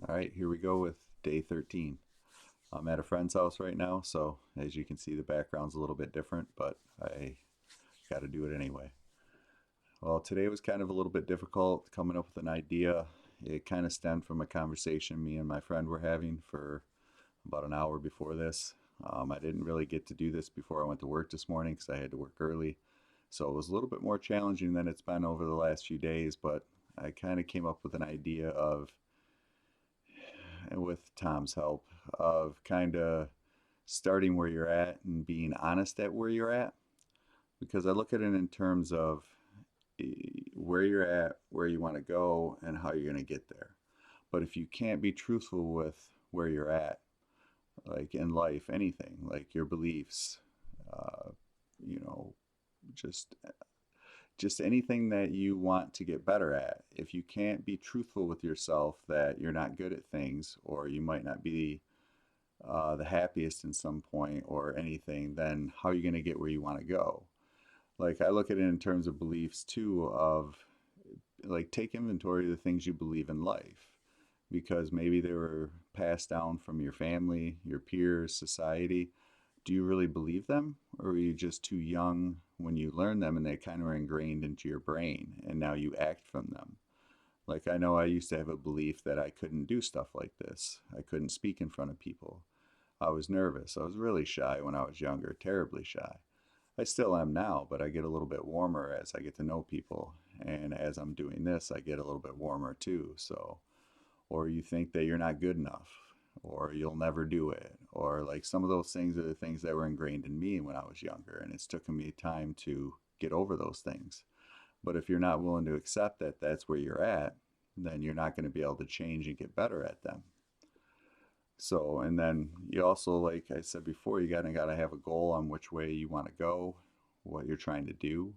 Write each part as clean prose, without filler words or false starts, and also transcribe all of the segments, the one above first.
All right, here we go with day 13. I'm at a friend's house right now, so as you can see, the background's a little bit different, but I got to do it anyway. Well, today was kind of a little bit difficult coming up with an idea. It kind of stemmed from a conversation me and my friend were having for about an hour before this. I didn't really get to do this before I went to work this morning because I had to work early. So it was a little bit more challenging than it's been over the last few days, but I kind of came up with an idea of, and with Tom's help, of kind of starting where you're at and being honest at where you're at. Because I look at it in terms of where you're at, where you want to go, and how you're going to get there. But if you can't be truthful with where you're at, like in life, anything, like your beliefs, uh, you know, just just anything that you want to get better at, if you can't be truthful with yourself that you're not good at things or you might not be the happiest in some point or anything, then how are you going to get where you want to go? Like I look at it in terms of beliefs too, of like take inventory of the things you believe in life because maybe they were passed down from your family, your peers, society. Do you really believe them, or are you just too young when you learn them and they kind of are ingrained into your brain and now you act from them? Like I know I used to have a belief that I couldn't do stuff like this. I couldn't speak in front of people. I was nervous. I was really shy when I was younger, terribly shy. I still am now, but I get a little bit warmer as I get to know people. And as I'm doing this, I get a little bit warmer too. So, or you think that you're not good enough, or you'll never do it, or like some of those things are the things that were ingrained in me when I was younger. And it's taken me time to get over those things. But if you're not willing to accept that that's where you're at, then you're not going to be able to change and get better at them. So, and then you also, like I said before, you gotta have a goal on which way you want to go, what you're trying to do,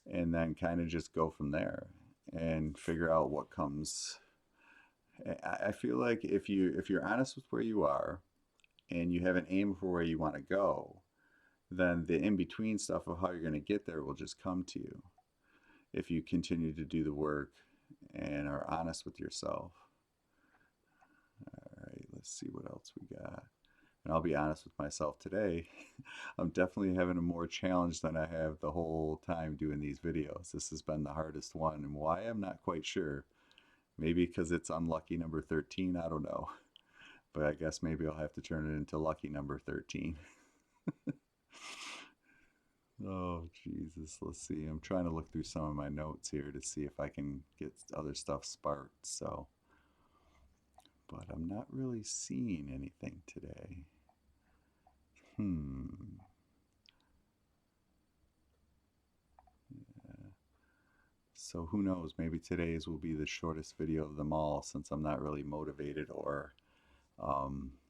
and then kind of just go from there and figure out what comes. I feel like if you're honest with where you are and you have an aim for where you want to go, then the in between stuff of how you're going to get there will just come to you if you continue to do the work and are honest with yourself. All right, let's see what else we got. And I'll be honest with myself today. I'm definitely having a more challenge than I have the whole time doing these videos. This has been the hardest one, and why I'm not quite sure. Maybe because it's unlucky number 13, I don't know. But I guess maybe I'll have to turn it into lucky number 13. Oh, Jesus. Let's see. I'm trying to look through some of my notes here to see if I can get other stuff sparked. So, but I'm not really seeing anything today. Hmm. So who knows? Maybe today's will be the shortest video of them all since I'm not really motivated or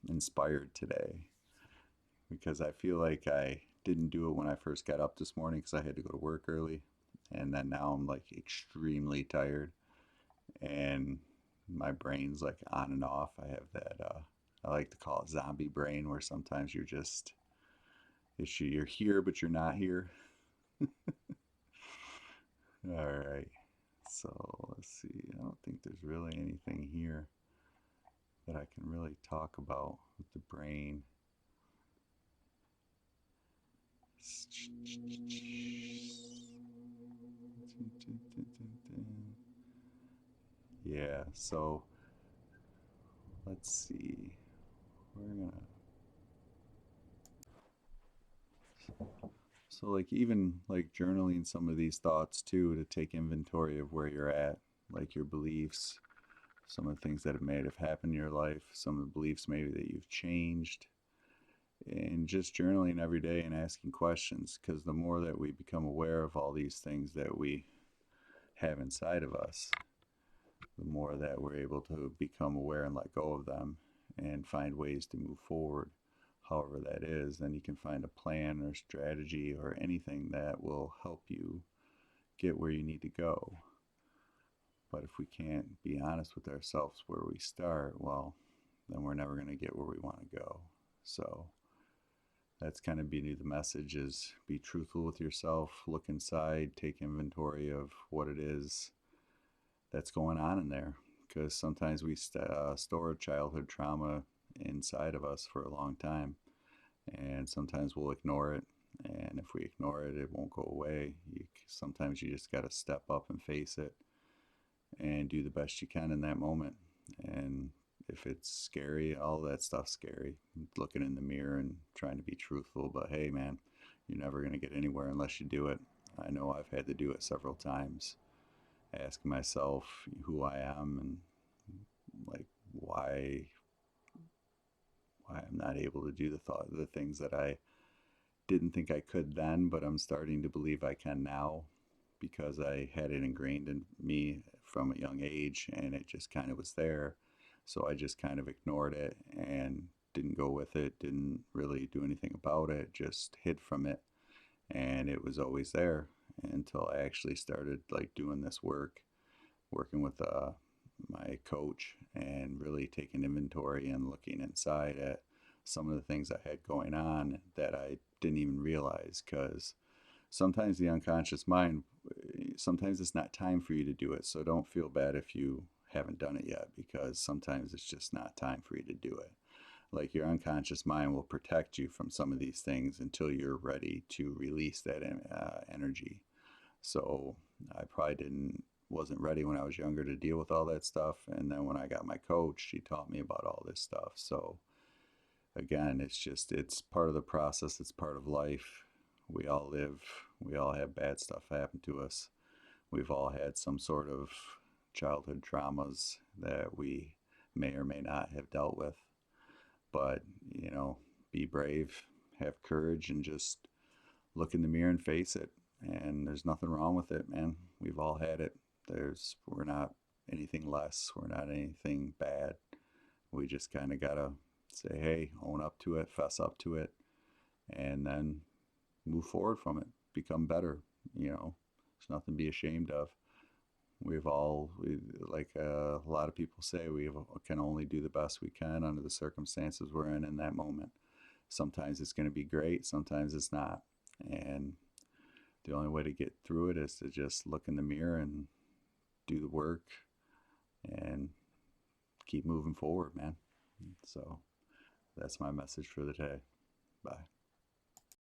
inspired today because I feel like I didn't do it when I first got up this morning because I had to go to work early. And then now I'm like extremely tired and my brain's like on and off. I have that, I like to call it zombie brain where sometimes you're here, but you're not here. All right. So let's see. I don't think there's really anything here that I can really talk about with the brain. Yeah, so let's see. We're gonna. So, like, even like journaling some of these thoughts too to take inventory of where you're at, like your beliefs, some of the things that may have happened in your life, some of the beliefs maybe that you've changed, and just journaling every day and asking questions because the more that we become aware of all these things that we have inside of us, the more that we're able to become aware and let go of them and find ways to move forward, however that is, then you can find a plan or strategy or anything that will help you get where you need to go. But if we can't be honest with ourselves where we start, well, then we're never going to get where we want to go. So that's kind of be the message is be truthful with yourself, look inside, take inventory of what it is that's going on in there because sometimes we store childhood trauma inside of us for a long time, and sometimes we'll ignore it. And if we ignore it, it won't go away. Sometimes you just got to step up and face it and do the best you can in that moment. And if it's scary, all that stuff's scary. Looking in the mirror and trying to be truthful, but hey, man, you're never going to get anywhere unless you do it. I know I've had to do it several times, asking myself who I am and like why I'm not able to do the things that I didn't think I could then, but I'm starting to believe I can now because I had it ingrained in me from a young age and it just kind of was there. So I just kind of ignored it and didn't go with it, didn't really do anything about it, just hid from it. And it was always there until I actually started like doing this work, working with my coach and really taking inventory and looking inside at some of the things I had going on that I didn't even realize. Because sometimes the unconscious mind, sometimes it's not time for you to do it. So don't feel bad if you haven't done it yet, because sometimes it's just not time for you to do it. Like your unconscious mind will protect you from some of these things until you're ready to release that energy. So I probably wasn't ready when I was younger to deal with all that stuff. And then when I got my coach, she taught me about all this stuff. So again, it's part of the process. It's part of life. We all live, we all have bad stuff happen to us. We've all had some sort of childhood traumas that we may or may not have dealt with. But, be brave, have courage, and just look in the mirror and face it. And there's nothing wrong with it, man. We've all had it. We're not anything less. We're not anything bad. We just kind of gotta say, hey, own up to it, fess up to it, and then move forward from it. Become better. There's nothing to be ashamed of. Like a lot of people say, can only do the best we can under the circumstances we're in that moment. Sometimes it's going to be great, sometimes it's not. And the only way to get through it is to just look in the mirror and do the work and keep moving forward, man. So that's my message for the day. Bye.